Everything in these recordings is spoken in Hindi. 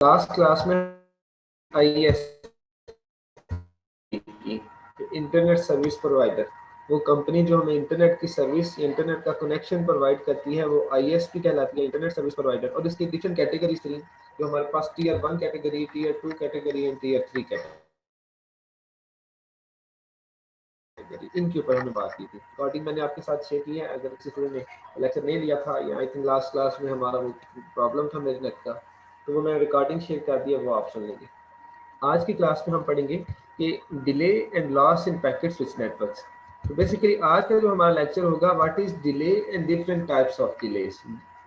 लास्ट क्लास में आईएस इंटरनेट सर्विस प्रोवाइडर, वो कंपनी जो हमें इंटरनेट की सर्विस, इंटरनेट का कनेक्शन प्रोवाइड करती है, वो आईएसपी कहलाती है, इंटरनेट सर्विस प्रोवाइडर। और इसकी डिफरेंट कैटेगरीज थी, जो हमारे पास tier 1 category, tier 2 category and tier 3 category, इनके ऊपर हमने बात की थी। रिकॉर्डिंग मैंने आपके साथ शेयर की है। अगर किसी स्टूडेंट ने लेक्चर नहीं लिया था या आई थिंक लास्ट क्लास में हमारा वो प्रॉब्लम था मेरे नेट का, तो वो मैं रिकॉर्डिंग शेयर कर दिया, वो आप सुन लेंगे। आज की क्लास में हम पढ़ेंगे कि delay and loss in packet switch networks. तो बेसिकली आज का जो हमारा लेक्चर होगा, what is delay and different types of delays.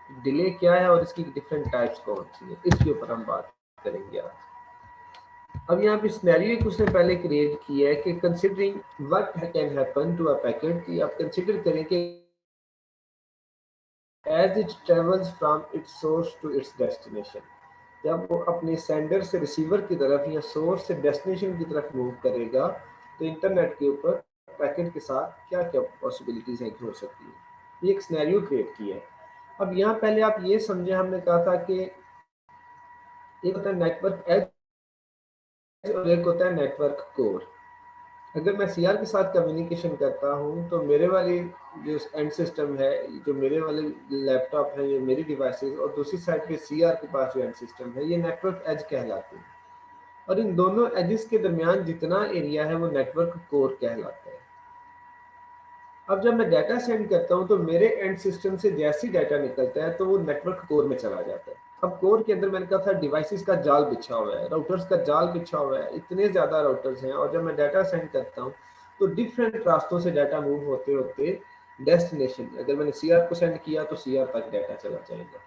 Delay क्या है और इसकी डिफरेंट टाइप्स कौन सी है, इसके ऊपर हम बात करेंगे आज। अब यहाँ पे सिनेरियो उसने पहले क्रिएट किया है कि considering what can happen to a packet, कि आप कंसिडर करें कि as it travels from its source to its destination, जब वो अपने सेंडर से रिसीवर की तरफ या सोर्स से डेस्टिनेशन की तरफ मूव करेगा, तो इंटरनेट के ऊपर पैकेट के साथ क्या क्या पॉसिबिलिटीज हो सकती है। ये एक सिनेरियो क्रिएट किया है। अब यहाँ पहले आप ये समझे, हमने कहा था कि एक होता है नेटवर्क एज और एक होता है नेटवर्क कोर। अगर मैं सीआर के साथ कम्युनिकेशन करता हूँ, तो मेरे वाली जो एंड सिस्टम है, जो मेरे वाले लैपटॉप है, ये मेरी डिवाइसेस, और दूसरी साइड पे सीआर के पास जो एंड सिस्टम है, ये नेटवर्क एज कहलाते हैं। और इन दोनों एजेस के दरमियान जितना एरिया है वो नेटवर्क कोर कहलाता है। अब जब मैं डाटा सेंड करता हूं, तो मेरे एंड सिस्टम से जैसी डाटा निकलता है तो वो नेटवर्क कोर में चला जाता है। अब कोर के अंदर मैंने कहा था डिवाइसेस का जाल बिछा हुआ है, राउटर्स का जाल बिछा हुआ है, इतने ज्यादा राउटर्स हैं। और जब मैं डाटा सेंड करता हूँ, तो डिफरेंट रास्तों से डाटा मूव होते होते डेस्टिनेशन, अगर मैंने सीआर को सेंड किया तो सीआर तक डाटा चला जाएगा।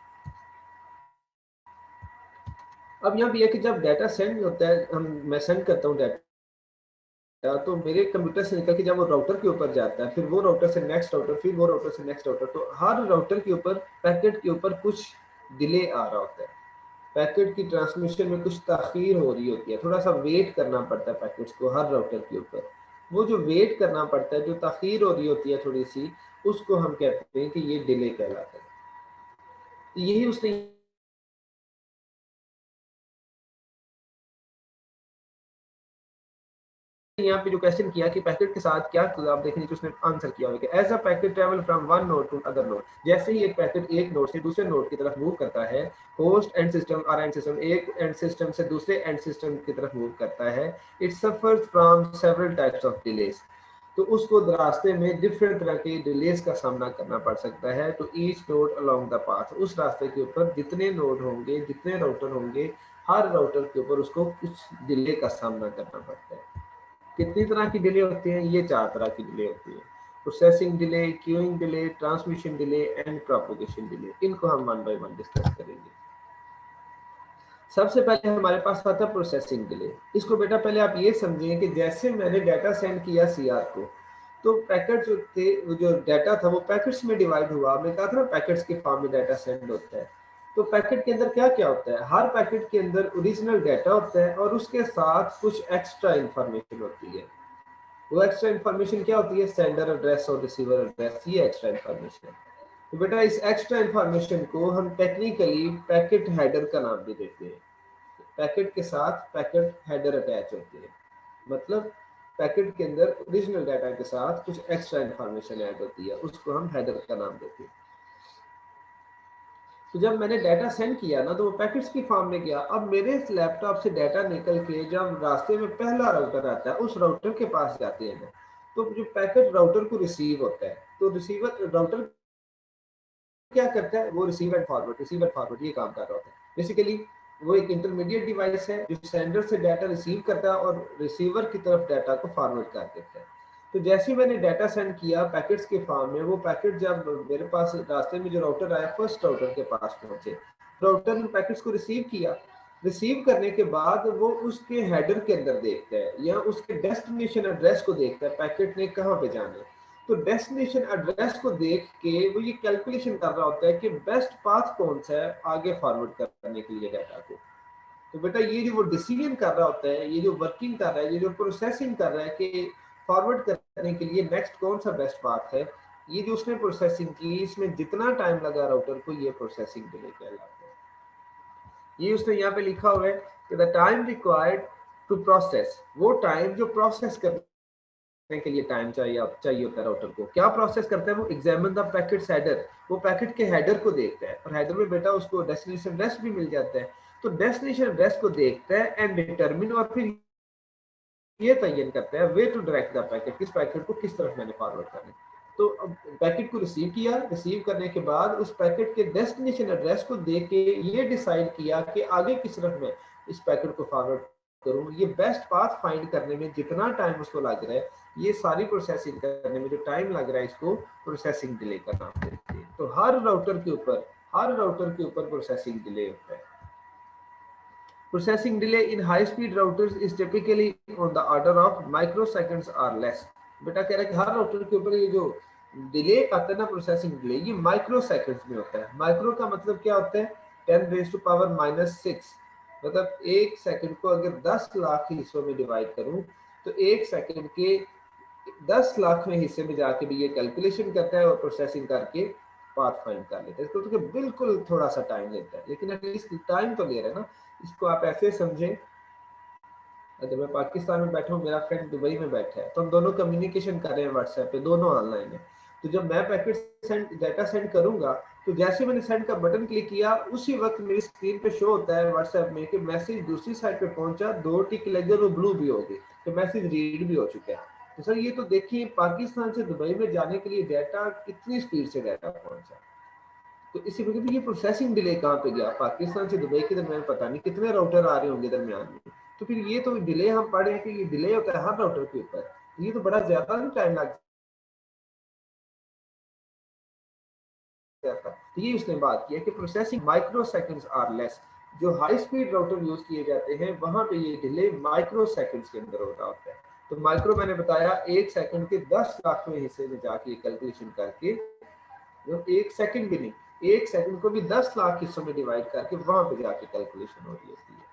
अब यहाँ भी है कि जब डाटा सेंड होता है, मैं सेंड करता हूँ डाटा, तो मेरे कंप्यूटर से निकल के जब वो राउटर के ऊपर जाता है, फिर वो राउटर से नेक्स्ट राउटर, फिर वो राउटर से नेक्स्ट राउटर, तो हर राउटर के ऊपर, पैकेट के ऊपर कुछ डिले आ रहा होता है। पैकेट की ट्रांसमिशन में कुछ ताखीर हो रही होती है, थोड़ा सा वेट करना पड़ता है पैकेट्स को हर राउटर के ऊपर। वो जो वेट करना पड़ता है, जो ताखीर हो रही होती है थोड़ी सी, उसको हम कहते हैं कि ये डिले कहलाता है। यही उसने यहाँ पे जो क्वेश्चन किया कि पैकेट के साथ क्या, आप देखेंगे कि उसने आंसर किया होगा कि as a packet travel from one node to other node, जैसे ही एक पैकेट एक नोड से दूसरे नोड की तरफ मूव करता है, होस्ट एंड सिस्टम और एंड सिस्टम, एक एंड सिस्टम से दूसरे एंड सिस्टम की तरफ मूव करता है, it suffers from several types of delays, तो उसको रास्ते में डिफरेंट तरह के डिलेस का सामना करना पड़ सकता है। तो each node along the path, उस रास्ते के ऊपर जितने नोड होंगे, जितने राउटर होंगे, हर राउटर के ऊपर उसको कुछ डिले का सामना करना पड़ता है। कितनी तरह की डिले होती है? ये 4 तरह की डिले होती है। Processing delay, queuing delay, transmission delay and propagation delay. इनको हम वन बाय वन डिस्कस करेंगे। सबसे पहले हमारे पास आता है प्रोसेसिंग डिले। इसको बेटा पहले आप ये समझें कि जैसे मैंने डाटा सेंड किया सीआर को, तो पैकेट जो थे, जो डाटा था वो पैकेट्स में डिवाइड हुआ। हमने कहा था ना पैकेट्स के फॉर्म में डाटा सेंड होता है। तो पैकेट के अंदर क्या क्या होता है? हर पैकेट के अंदर ओरिजिनल डाटा होता है और उसके साथ कुछ एक्स्ट्रा इंफॉर्मेशन होती है। वो एक्स्ट्रा इन्फॉर्मेशन क्या होती है? सेंडर एड्रेस और रिसीवर एड्रेस, ये एक्स्ट्रा इन्फॉर्मेशन है। तो बेटा इस एक्स्ट्रा इन्फॉर्मेशन को हम टेक्निकली पैकेट हेडर का नाम भी देते हैं। पैकेट के साथ पैकेट हेडर अटैच होते हैं, मतलब पैकेट के अंदर ओरिजिनल डाटा के साथ कुछ एक्स्ट्रा इन्फॉर्मेशन ऐड होती है, उसको हम हेडर का नाम देते हैं। तो जब मैंने डाटा सेंड किया ना, तो वो पैकेट्स की फॉर्म में गया। अब मेरे लैपटॉप से डाटा निकल के जब रास्ते में पहला राउटर आता है, उस राउटर के पास जाते हैं ना, तो जो पैकेट राउटर को रिसीव होता है, तो रिसीवर राउटर क्या करता है? वो रिसीव एंड फॉरवर्ड ये काम कर रहा होता है। बेसिकली वो एक इंटरमीडिएट डिवाइस है जो सेंडर से डाटा रिसीव करता है और रिसीवर की तरफ डाटा को फॉरवर्ड कर देता है। तो जैसे ही मैंने डाटा सेंड किया पैकेट्स के फॉर्म में, वो पैकेट जब मेरे पास रास्ते में जो राउटर आया, फर्स्ट राउटर के पास पहुंचे, राउटर ने पैकेट्स को रिसीव किया। रिसीव करने के बाद वो उसके हेडर के अंदर देखता है या उसके डेस्टिनेशन एड्रेस को देखता है, पैकेट ने कहाँ पे जाना है। तो डेस्टिनेशन एड्रेस को देख के वो ये कैलकुलेशन कर रहा होता है कि बेस्ट पाथ कौन सा है आगे फॉरवर्ड करने के लिए डाटा को। तो बेटा ये जो वो डिसीजन कर रहा होता है, ये जो वर्किंग कर रहा है, ये जो प्रोसेसिंग कर रहा है कि फॉरवर्ड करने के लिए नेक्स्ट कौन सा बेस्ट पाथ है, ये जो उसने प्रोसेसिंग की, इसमें जितना टाइम लगा राउटर को, ये प्रोसेसिंग डिले कहलाता है। ये उसने यहाँ पे लिखा हुआ है कि the time required to process, वो टाइम जो प्रोसेस करने के लिए टाइम चाहिए होता है राउटर को। क्या प्रोसेस करता है वो? एग्जामिन द पैकेट हेडर, वो पैकेट के हेडर को देखता है, और हेडर में बेटा उसको डेस्टिनेशन एड्रेस भी मिल जाता है। तो डेस्टिनेशन एड्रेस को देखता है एंड डिटरमिन, और फिर ये तयन करता है way to direct the packet, किस पैकेट को किस तरफ मैंने फॉरवर्ड करना है। तो अब पैकेट को रिसीव किया, रिसीव करने के बाद उस पैकेट के डेस्टिनेशन एड्रेस को देख के ये डिसाइड किया कि आगे किस तरफ मैं इस पैकेट को फॉरवर्ड करूं। ये बेस्ट पाथ फाइंड करने में जितना टाइम उसको लग रहा है, ये सारी प्रोसेसिंग करने में जो टाइम लग रहा है, इसको प्रोसेसिंग डिले का नाम देते हैं। तो हर राउटर के ऊपर प्रोसेसिंग डिले होता है। Processing delay in high-speed routers is typically on the order of microseconds or less. बेटा कह रहा है कि हर राउटर के ऊपर ये जो डिले आता है ना, प्रोसेसिंग डिले, ये माइक्रो सेकंड्स में होता है। माइक्रो का मतलब क्या होता है? 10⁻⁻⁶। मतलब एक सेकंड को अगर 10 लाख हिस्सों में डिवाइड करूं, तो एक सेकंड के 10 लाख में हिस्से में जाके भी ये कैलकुलेशन करता है और प्रोसेसिंग करके पाथ फाइंड कर लेता है। तो बिल्कुल थोड़ा सा टाइम लेता है, लेकिन एटलीस्ट टाइम तो ले रहे हैं ना। इसको आप ऐसे समझें, अगर मैं पाकिस्तान में बैठा हूँ, मेरा फ्रेंड दुबई में बैठा है, तो हम दोनों कम्युनिकेशन कर रहे हैं व्हाट्सएप पे, दोनों ऑनलाइन है। तो जब मैं पैकेट सेंड डाटा सेंड करूंगा, तो जैसे मैंने सेंड का बटन क्लिक किया, उसी वक्त मेरी स्क्रीन पे शो होता है व्हाट्सएप में कि मैसेज दूसरी साइड पे पहुंचा, 2 टिक लग गए, वो ब्लू भी हो गई, तो मैसेज रीड भी हो चुका है। तो सर ये तो देखिए पाकिस्तान से दुबई में जाने के लिए डाटा कितनी स्पीड से डाटा पहुंचा। तो इसी वजह से ये प्रोसेसिंग डिले कहाँ पे गया? पाकिस्तान से दुबई के दरमियान पता नहीं कितने राउटर आ रहे होंगे दरमियान में। तो फिर ये तो डिले हम पढ़ रहे हैं कि ये डिले होता है हर राउटर के ऊपर, ये तो बड़ा ज्यादा टाइम लग जाता है। तो ये उसने बात किया कि processing microseconds are less. जो हाई स्पीड राउटर यूज किए जाते हैं वहां पे ये डिले माइक्रो सेकंड्स के अंदर होता होता है। तो माइक्रो मैंने बताया, एक सेकंड के 10 लाखवें हिस्से में जाके कैलकुलेशन करके, जो एक सेकंड भी नहीं, एक सेकंड को भी 10 लाख हिस्सों में डिवाइड करके वहां पे जाके कैलकुलेशन हो रही होती है।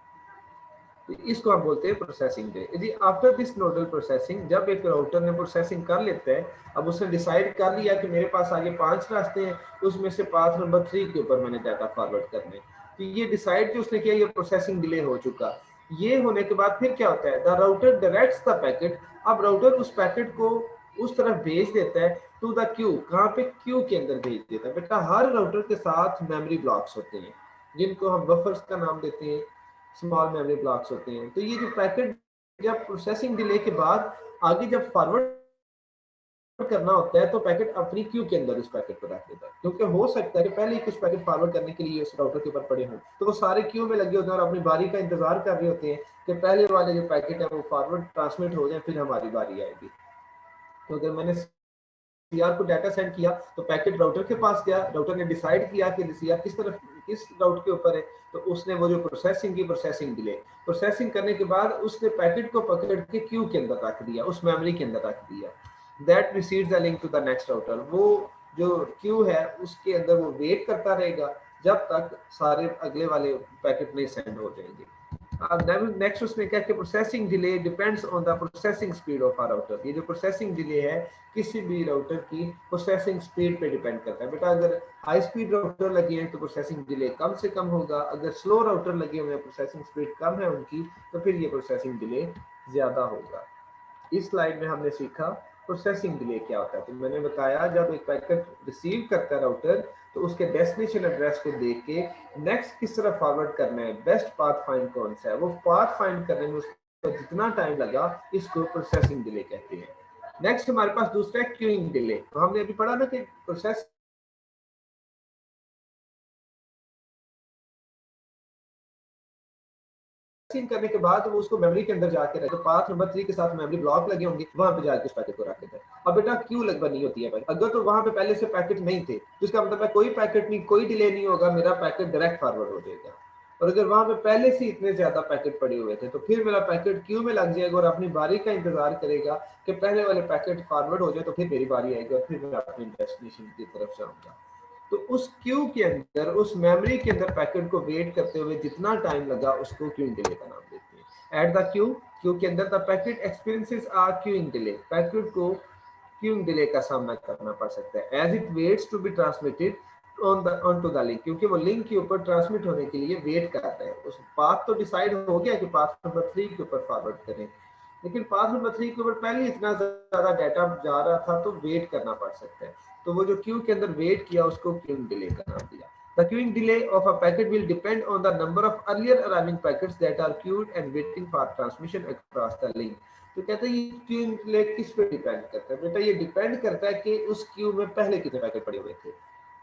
तो इसको हम बोलते हैं प्रोसेसिंग डे। यदि आफ्टर दिस नोडल प्रोसेसिंग, जब एक राउटर ने प्रोसेसिंग कर लेता है, अब उसने डिसाइड कर लिया कि मेरे पास आगे 5 रास्ते हैं, उसमें से पाथ नंबर 3 के ऊपर मैंने डाटा फॉरवर्ड करने, तो ये डिसाइड जो उसने किया, ये प्रोसेसिंग डिले हो चुका। ये होने के बाद फिर क्या होता है? The router directs the packet. अब राउटर उस पैकेट को उस तरफ भेज देता है टू द क्यू। कहाँ पे? क्यू के अंदर भेज देता है। बेटा हर राउटर के साथ मेमोरी ब्लॉक्स होते हैं, जिनको हम बफर्स का नाम देते हैं, स्मॉल मेमोरी ब्लॉक्स होते हैं। तो ये जो पैकेट जब प्रोसेसिंग डिले के बाद आगे जब फॉरवर्ड करना होता है, तो पैकेट अपनी क्यू के अंदर उस पैकेट को रख देता है, क्योंकि हो सकता है कि पहले ही कुछ पैकेट फॉरवर्ड करने के लिए उस राउटर के ऊपर पड़े हों, तो वो सारे क्यू में लगे होते हैं और अपनी बारी का इंतजार कर रहे होते हैं कि पहले वाले जो पैकेट है वो फॉरवर्ड ट्रांसमिट हो जाए, फिर हमारी बारी आएगी। तो अगर मैंने सीआर को डाटा सेंड किया, तो पैकेट राउटर के पास गया, राउटर ने डिसाइड किया कि सीआर किस तरफ किस राउट के ऊपर है, तो उसने वो जो प्रोसेसिंग की, प्रोसेसिंग डिले, प्रोसेसिंग करने के बाद उसने पैकेट को पकड़ के क्यू के अंदर रख दिया, उस मेमोरी के अंदर रख दिया। That receives the link to the next router. वो जो क्यू है उसके अंदर वो वेट करता रहेगा जब तक सारे अगले वाले पैकेट नहीं सेंड हो जाएंगे। नेक्स्ट उसने क्या कि processing delay depends on the processing speed of a router. ये जो प्रोसेसिंग डिले है किसी भी राउटर की प्रोसेसिंग स्पीड पे डिपेंड करता है। बेटा अगर हाई स्पीड राउटर लगे हैं तो प्रोसेसिंग डिले कम से कम होगा, अगर स्लो राउटर लगे हुए हैं, प्रोसेसिंग स्पीड कम है उनकी, तो फिर ये प्रोसेसिंग डिले ज्यादा होगा। इस स्लाइड में हमने सीखा प्रोसेसिंग डिले क्या होता है। तो मैंने बताया जब एक पैकेट रिसीव करता है राउटर, तो उसके डेस्टिनेशन एड्रेस को देख के नेक्स्ट किस तरह फॉरवर्ड करना है, बेस्ट पाथ फाइंड कौन सा है, वो पाथ फाइंड करने में उसको जितना टाइम लगा, इसको प्रोसेसिंग डिले कहते हैं। नेक्स्ट हमारे पास दूसरा है क्यूइंग डिले। तो हमने अभी पढ़ा ना कि प्रोसेस करने के बाद वो उसको मेमोरी के अंदर जाके रखे, तो पाथ नंबर 3 के साथ मेमोरी ब्लॉक लगे होंगे, वहां पे जाके उस पैकेट को रख देता है। अब बेटा क्यू लग बनी होती है, अगर तो वहां पे पहले से पैकेट नहीं थे, तो इसका मतलब है कोई पैकेट नहीं, कोई डिले नहीं होगा, मेरा पैकेट डायरेक्ट फॉरवर्ड हो जाएगा। और अगर वहां पे पहले से इतने ज्यादा पैकेट पड़े हुए थे, तो फिर मेरा पैकेट क्यू में लग जाएगा और अपनी बारी का इंतजार करेगा कि पहले वाले पैकेट फॉरवर्ड हो जाए, तो फिर मेरी बारी आएगी और फिर मैं अपनी डेस्टिनेशन की तरफ जाऊंगा। तो उस क्यू के अंदर, उस मेमोरी के अंदर पैकेट को वेट करते हुए जितना टाइम लगा, उसको क्यूइंग डिले का नाम देते हैं। एट द क्यू, क्यू के अंदर the packet experiences are queuing delay. Packet को क्यूइंग डिले का सामना करना पड़ सकता है as it waits to be transmitted on to the link, क्योंकि वो लिंक के ऊपर ट्रांसमिट होने के लिए वेट कर रहे हैं। उस पाथ तो डिसाइड हो गया कि पाथ नंबर 3 के ऊपर फॉरवर्ड करें, लेकिन पाथ नंबर 3 के ऊपर पहले इतना ज्यादा डाटा जा रहा था तो वेट करना पड़ सकता है। तो वो जो क्यू के अंदर वेट किया उसको क्यूइंग डिले का नाम दिया। The queuing delay of a packet will depend on the number of earlier arriving packets that are queued and waiting for transmission across the link. तो कहते हैं ये क्यूइंग डिले किस पे डिपेंड करता है बेटा? ये डिपेंड करता है कि उस क्यू में पहले कितने पैकेट पड़े हुए थे।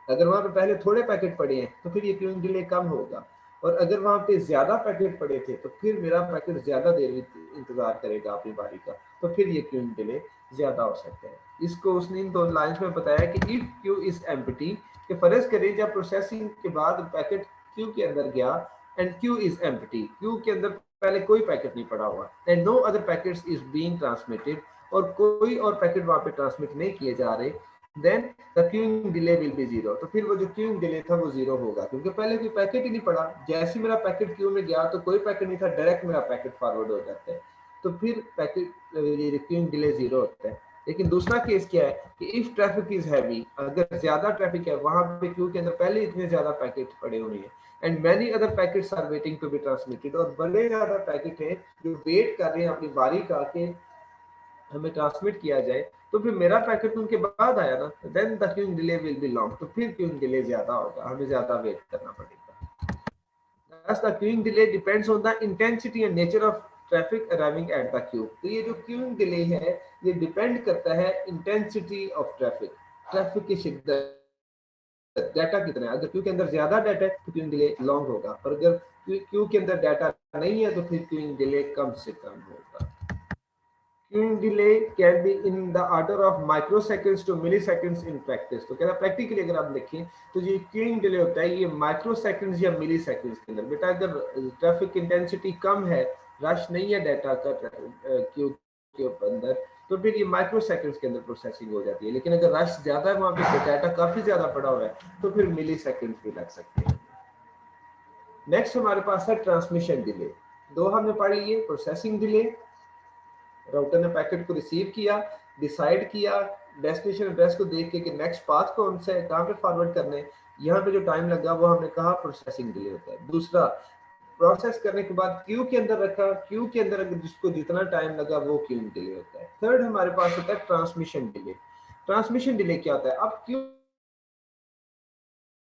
अगर वहां पे पहले थोड़े पैकेट पड़े हैं तो फिर ये क्यूइंग डिले कम होगा, और अगर वहां पे ज्यादा पैकेट पड़े थे तो फिर मेरा पैकेट ज्यादा देर इंतजार करेगा अपनी बारी का, तो फिर ये क्यूइंग डिले ज्यादा हो सकता है। इसको उसने इन दो लाइंस में बताया कि इफ क्यू इज एम्प्टी, कि फर्ज करें जब प्रोसेसिंग के बाद पैकेट क्यू के अंदर गया and queue is empty, queue के अंदर पहले कोई पैकेट नहीं पड़ा हुआ and no other packets is being transmitted, और कोई और पैकेट वहां पे ट्रांसमिट नहीं किए जा रहे, then the queuing delay will be zero. तो फिर वो जो क्यूइंग डिले था वो जीरो होगा, क्योंकि पहले कोई पैकेट ही नहीं पड़ा। जैसे मेरा पैकेट क्यू में गया तो कोई पैकेट नहीं था, डायरेक्ट मेरा पैकेट फॉरवर्ड हो जाता है, तो फिर पैकेट ये क्यूइंग डिले जीरो होता है। लेकिन दूसरा केस क्या है कि इफ ट्रैफिक इज हैवी, अगर ज्यादा ट्रैफिक है, वहां पे क्यू के अंदर पहले इतने ज्यादा पैकेट पड़े हुए हैं and many other packets are waiting to be transmitted, और बड़े ज्यादा पैकेट है जो वेट कर रहे हैं अपनी बारी का के हमें ट्रांसमिट किया जाए, तो फिर मेरा पैकेट उनके बाद आया ना, then the queuing delay will be long, तो फिर क्यूइंग डिले ज्यादा होगा, हमें ज्यादा वेट करना पड़ेगा। Thus, the queuing delay depends on the intensity and nature of traffic arriving at the queue। तो ये जो queuing delay है ये डिपेंड करता है इंटेंसिटी ऑफ ट्रैफिक, ट्रैफिक की शिद्दत, डाटा कितना है। अगर क्यू के अंदर ज्यादा डाटा है तो क्यूइंग डिले लॉन्ग होगा, और अगर क्यू के अंदर डाटा नहीं है तो फिर क्यूइंग डिले कम से कम होगा। Queuing delay can be in the order of microseconds to milliseconds in practice। तो कहता है प्रैक्टिकली अगर आप देखें तो ये क्यूइंग डिले होता है ये माइक्रोसेकंड्स या मिलीसेकंड्स के अंदर। बेटा अगर ट्रैफिक इंटेंसिटी कम है, रश नहीं है डाटा का क्यू के अंदर, तो फिर ये माइक्रोसेकंड्स के अंदर प्रोसेसिंग हो जाती है। लेकिन अगर रश ज्यादा है, वहां पे डाटा काफी ज्यादा पड़ा हुआ है, तो फिर मिलीसेकंड्स भी लग सकते हैं। नेक्स्ट हमारे पास है ट्रांसमिशन डिले। दो हमने पढ़ लिए, प्रोसेसिंग डिले, राउटर ने पैकेट को रिसीव किया, डिसाइड किया डेस्टिनेशन एड्रेस को देख के कि नेक्स्ट पाथ कौन सा है, कहाँ पे फॉरवर्ड करने हैं, यहाँ पे जो टाइम लगा वो हमने कहा प्रोसेसिंग डिले होता है। दूसरा, प्रोसेस करने के बाद क्यू के अंदर रखा, क्यू के अंदर अगर जिसको जितना टाइम लगा वो क्यू डिले होता है। थर्ड हमारे पास होता है ट्रांसमिशन डिले। ट्रांसमिशन डिले क्या होता है? अब क्यू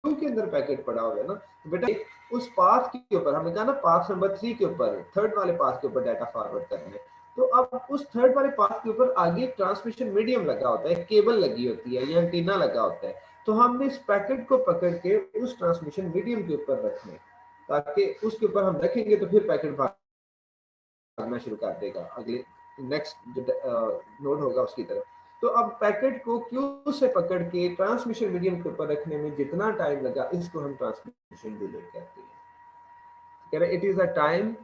के अंदर पैकेट पड़ा हुआ है ना, तो बेटा उस पाथ के ऊपर हमने कहा ना पाथ नंबर 3 के ऊपर, थर्ड वाले पाथ के ऊपर डाटा फॉरवर्ड करना है, तो अब उस थर्ड वाले पाथ के ऊपर आगे ट्रांसमिशन मीडियम लगा होता है, केबल लगी होती है या एंटीना लगा होता है, तो हमने इस पैकेट को पकड़ के उस ट्रांसमिशन मीडियम के ऊपर रखना है, ताकि उसके ऊपर हम रखेंगे तो फिर पैकेट भागना शुरू कर देगा अगले नेक्स्ट जो नोड होगा उसकी तरफ। तो अब पैकेट को क्यू से पकड़ के ट्रांसमिशन मीडियम के ऊपर रखने में जितना टाइम लगा इसको हम ट्रांसमिशन डिले कहते हैं। कह रहे it is a time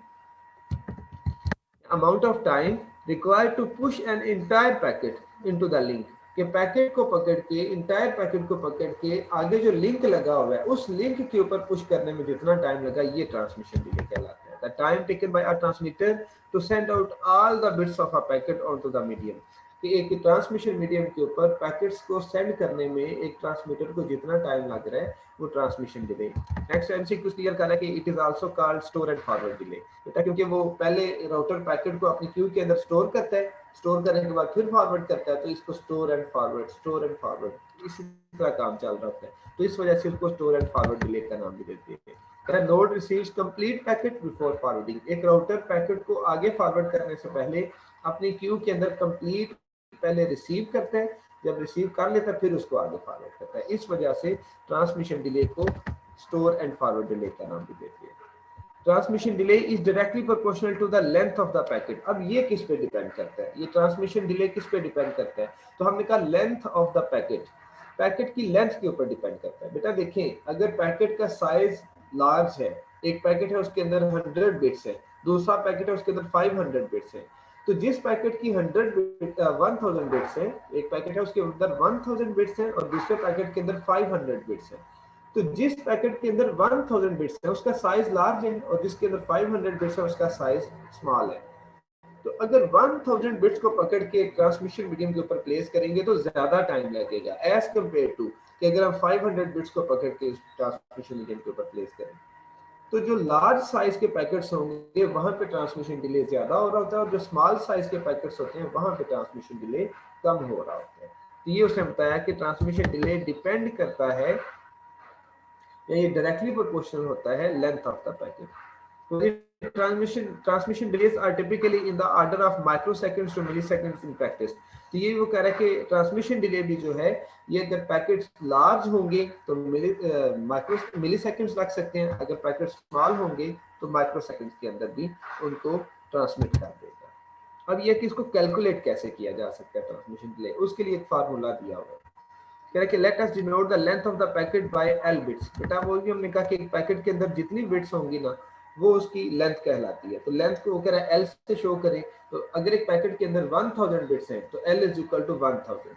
amount of time required to push an entire packet into the link, कि पैकेट को पकड़ के इंटायर पैकेट को पकड़ के आगे जो लिंक लगा हुआ है उस लिंक के ऊपर पुश करने में जितना टाइम लगा ये ट्रांसमिशन डिले कहलाता है। The time taken by a transmitter to send out all the bits of a packet onto the medium, कि एक ट्रांसमिशन मीडियम के ऊपर पैकेट्स को सेंड करने में एक ट्रांसमीटर को जितना टाइम लग रहा है वो transmission delay. Next MCQ clear कर रहा है कि it is also called store and forward delay, बेटा क्योंकि वो पहले राउटर पैकेट को अपनी क्यू के अंदर स्टोर करता है, स्टोर करने के बाद फिर फॉरवर्ड करता है, तो इसको स्टोर एंड फॉरवर्ड इसी तरह काम चल रहा होता है, तो इस वजह से इसको स्टोर एंड फॉरवर्ड डिले का नाम भी देते हैं। Node receives complete packet before forwarding, एक राउटर पैकेट को आगे फॉरवर्ड करने से पहले अपनी क्यू के अंदर कंप्लीट पहले रिसीव करता है, जब रिसीव कर लेता है फिर उसको आगे फॉरवर्ड करता है, इस वजह से ट्रांसमिशन डिले को स्टोर एंड फॉरवर्ड डिले का नाम भी देते हैं। Transmission delay is directly proportional to the length of the packet. अब ये किस पे डिपेंड करता है, ये ट्रांसमिशन डिले किस पे डिपेंड करता है? तो हमने कहा length of the packet, packet की लेंथ के ऊपर डिपेंड करता है। बेटा देखें अगर पैकेट का साइज लार्ज है, एक पैकेट है उसके अंदर 100 बिट्स है, दूसरा पैकेट है उसके अंदर 500 बिट्स है, तो जिस पैकेट की 1000 बिट्स है, एक पैकेट है उसके अंदर 1000 बिट्स है और दूसरे पैकेट के अंदर 500 बिट्स है, तो जिस पैकेट के अंदर 1000 बिट्स है उसका साइज लार्ज है और जिसके अंदर 500 बिट्स है उसका साइज स्मॉल है। तो अगर 1000 बिट्स को पकड़ के ट्रांसमिशन मीडियम के ऊपर प्लेस करेंगे तो ज्यादा टाइम लगेगा एज कंपेयर टू कि अगर हम 500 बिट्स को पकड़ के इस ट्रांसमिशन मीडियम के ऊपर प्लेस करें, तो जो लार्ज साइज के पैकेट्स होंगे वहां पे ट्रांसमिशन डिले ज्यादा हो रहा होता है, और जो स्मॉल साइज के पैकेट्स होते हैं वहां पे ट्रांसमिशन डिले कम हो रहा होता है। तो ये उसने बताया कि ट्रांसमिशन डिले डिपेंड करता है, या ये डायरेक्टली प्रोपोर्शनल होता है लेंथ ऑफ द पैकेट। तो transmission delays are typically in the order of microseconds to milliseconds in practice. तो ये वो कह रहा है कि ट्रांसमिशन डिले भी जो है, ये अगर पैकेट्स लार्ज होंगे तो मिली सेकंड्स लग सकते हैं, अगर पैकेट स्मॉल होंगे तो माइक्रो सेकंड्स के अंदर भी उनको ट्रांसमिट कर देगा। अब ये कि इसको कैलकुलेट कैसे किया जा सकता है ट्रांसमिशन डिले, उसके लिए एक फार्मूला दिया हुआ है। कह रहा है कि let us denote the length of the packet by L bits. बेटा वो भी हमने कहा कि एक पैकेट के अंदर जितनी बिट्स होंगी ना, वो उसकी लेंथ कहलाती है। तो लेंथ को वो कह रहा है एल से शो करें। तो अगर एक पैकेट के अंदर 1000 बिट्स हैं तो एल इज इक्वल टू 1000।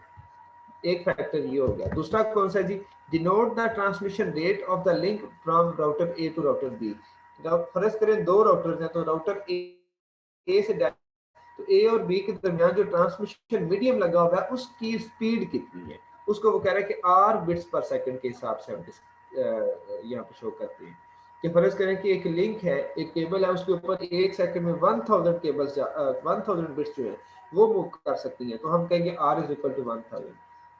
एक फैक्टर ये हो गया। दूसरा कौन सा जी, denote the transmission rate of the link from router A to router B. फर्ज करें दो राउटर्स हैं, तो राउटर ए से तो ए और बी के दरमियान जो ट्रांसमिशन मीडियम लगा हुआ है उसकी स्पीड कितनी है, उसको वो कह रहा है कि आर बिट्स पर सेकंड के हिसाब से हम यहाँ पे शो करते हैं। कि फर्ज करें कि एक लिंक है, एक केबल है, उसके ऊपर एक सेकंड में 1000 केबल्स 1000 बिट्स जो है वो मूव कर सकती हैं, तो हम कहेंगे आर इज इक्वल टू 1000।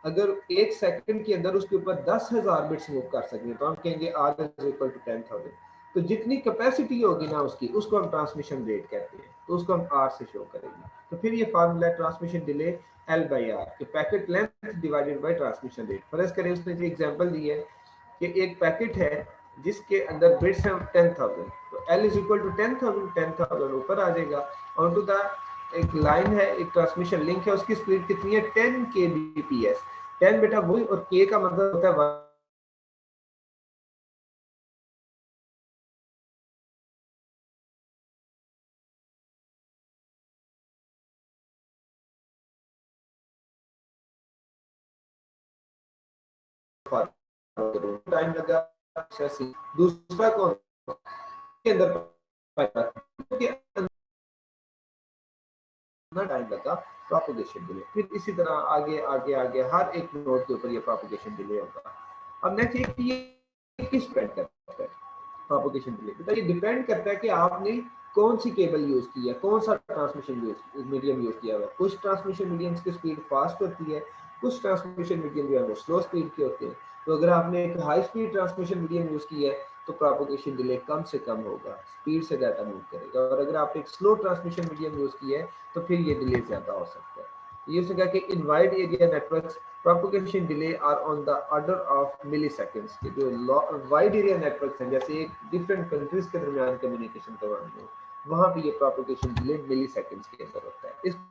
अगर एक सेकंड के अंदर उसके ऊपर 10,000 बिट्स मूव कर सकते हैं तो हम कहेंगे आर इज इक्वल टू 10,000। तो जितनी कैपेसिटी होगी ना उसकी, उसको हम ट्रांसमिशन रेट कहते हैं, तो उसको हम आर से शो करेंगे। तो फिर ये formula transmission delay L by R, कि packet length divided by transmission rate. फर्ज करें उसने जो एग्जांपल दी है कि एक पैकेट है जिसके अंदर बिट्स हैं 10,000, तो एल इज इक्वल टू 10,000 ऊपर आ जाएगा। ऑन टू द एक लाइन है, एक ट्रांसमिशन लिंक है, उसकी स्पीड कितनी है 10 kbps। 10 बेटा वही, और के का मतलब होता है टाइम लगा। दूसरा कौन के अंदर टाइम लगा प्रोपगेशन डिले। फिर इसी तरह आगे आगे आगे हर एक नोड के ऊपर ये प्रोपगेशन डिले होगा। अब नेक्स्ट ये किस पे करता है प्रोपगेशन डिले, बेटा ये डिपेंड करता है कि आपने कौन सी केबल यूज की है, कौन सा ट्रांसमिशन मीडियम यूज किया हुआ है। कुछ ट्रांसमिशन मीडियम्स की स्पीड फास्ट होती है, कुछ ट्रांसमिशन मीडियम जो है वो स्लो स्पीड के होते हैं। तो अगर आपने एक high speed transmission medium use की है तो प्रोपगेशन डिले कम से कम होगा, स्पीड से डाटा मूव करेगा। और अगर आपने एक स्लो ट्रांसमिशन मीडियम यूज की है तो फिर ये डिले ज्यादा हो सकता है। ये उसने कहा कि in wide area networks propagation delay are on the order of milliseconds. के जो वाइड एरिया नेटवर्क्स हैं, जैसे एक डिफरेंट कंट्रीज के दरमियान कम्युनिकेशन करवानी हो, वहां पे ये प्रोपगेशन डिले मिलीसेकंड्स के अंदर होता है। इसको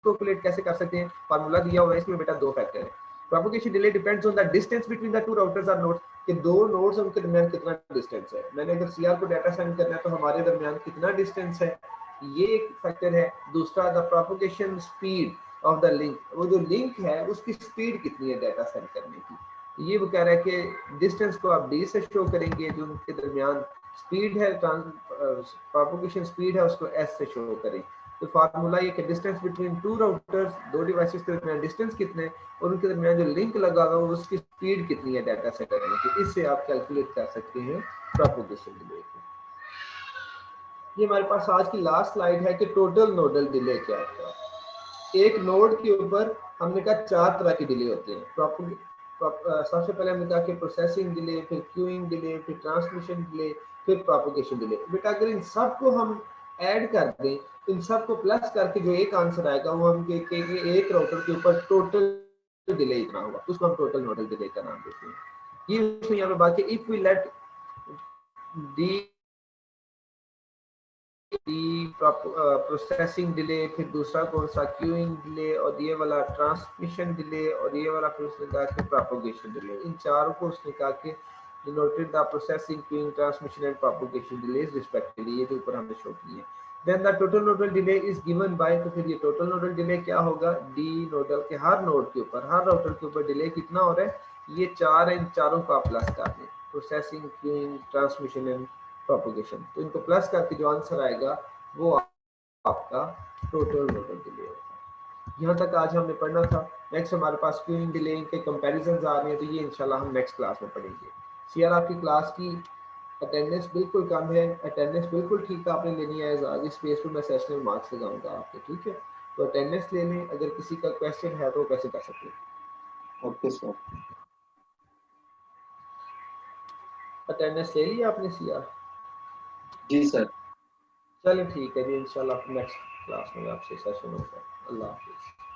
कैलकुलेट कैसे कर सकते हैं, फार्मूला दिया हुआ है, इसमें बेटा दो फैक्टर है। Propagation delay depends on the distance between the two routers और नोड्स, कि दो नोड्स उनके दरमियान कितना डिस्टेंस है। मैंने अगर सीआर को डाटा सेंड करना है तो हमारे दरमियान कितना डिस्टेंस है, ये एक फैक्टर है। दूसरा the propagation speed of the link, वो जो लिंक है उसकी स्पीड कितनी है डाटा सेंड करने की। ये वो कह रहा है कि डिस्टेंस को आप डी से शो करेंगे, जो उनके दरमियान स्पीड है, प्रोपगेशन स्पीड है, उसको एस से शो करें। तो फार्मूला ये कि डिस्टेंस बिटवीन टू राउटर्स, दो डिवाइसेस के दरमियान डिस्टेंस कितने है और उनके दरमियान जो लिंक लगा हुआ है उसकी स्पीड कितनी है डाटा सेंड करने की। इससे आप कैलकुलेट कर सकते हैं प्रोपगेशन डिले को। ये हमारे पास आज की लास्ट स्लाइड है कि टोटल नोडल डिले क्या होता है। एक नोड के ऊपर हमने कहा चार तरह की डिले होती है। सबसे पहले हमने कहा कि प्रोसेसिंग डिले, फिर क्यूइंग डिले, फिर ट्रांसमिशन डिले, फिर प्रोपगेशन डिले। बेटा अगर इन सबको हम ऐड कर दें, इन सबको प्लस करके जो एक आंसर आएगा वो हम कहेंगे एक राउटर के ऊपर टोटल डिले इतना होगा, उसको हम टोटल नोडल डिले का नाम देते हैं। ये उसमें यहाँ पे बात है, if we let d processing delay, फिर दूसरा कौन सा क्यूइंग डिले, और ये वाला ट्रांसमिशन डिले, और ये वाला फिर उसने कहा कि प्रोपगेशन डिले। इन चारों को उसने कहा कि denoted the processing, queuing, transmission and propagation delays respectively, ये जो ऊपर हमने शो किए। Then the total nodal delay is given by, तो फिर ये टोटल नोडल डिले क्या होगा, डी नोडल के हर नोड के ऊपर, हर राउटर के ऊपर डिले कितना हो रहा है, ये चार है, इन चारों को आप प्लस कर दें, processing, queuing, transmission and propagation. तो इनको प्लस करके जो आंसर आएगा वो आपका टोटल नोडल डिले होगा। यहाँ तक आज हमने पढ़ना था। नेक्स्ट हमारे पास क्यूइंग डिलेइंग के कंपैरिजंस आ रहे हैं, तो ये इंशाल्लाह हम नेक्स्ट क्लास में पढ़ेंगे। सीआर आपकी क्लास की अटेंडेंस बिल्कुल कम है, अटेंडेंस बिल्कुल ठीक आपने लेनी है। आज इस पेज पर मैं सेशनल मार्क्स लगाऊंगा आपके, ठीक है। तो अटेंडेंस ले लें, अगर किसी का क्वेश्चन है तो कैसे कर सकते हैं। Okay sir. अटेंडेंस ले लिया आपने सीआर? जी सर। चलें ठीक है जी, इंशाल्लाह नेक्स्ट क्लास में आपसे सेशन होगा। अल्लाह हाफिज़।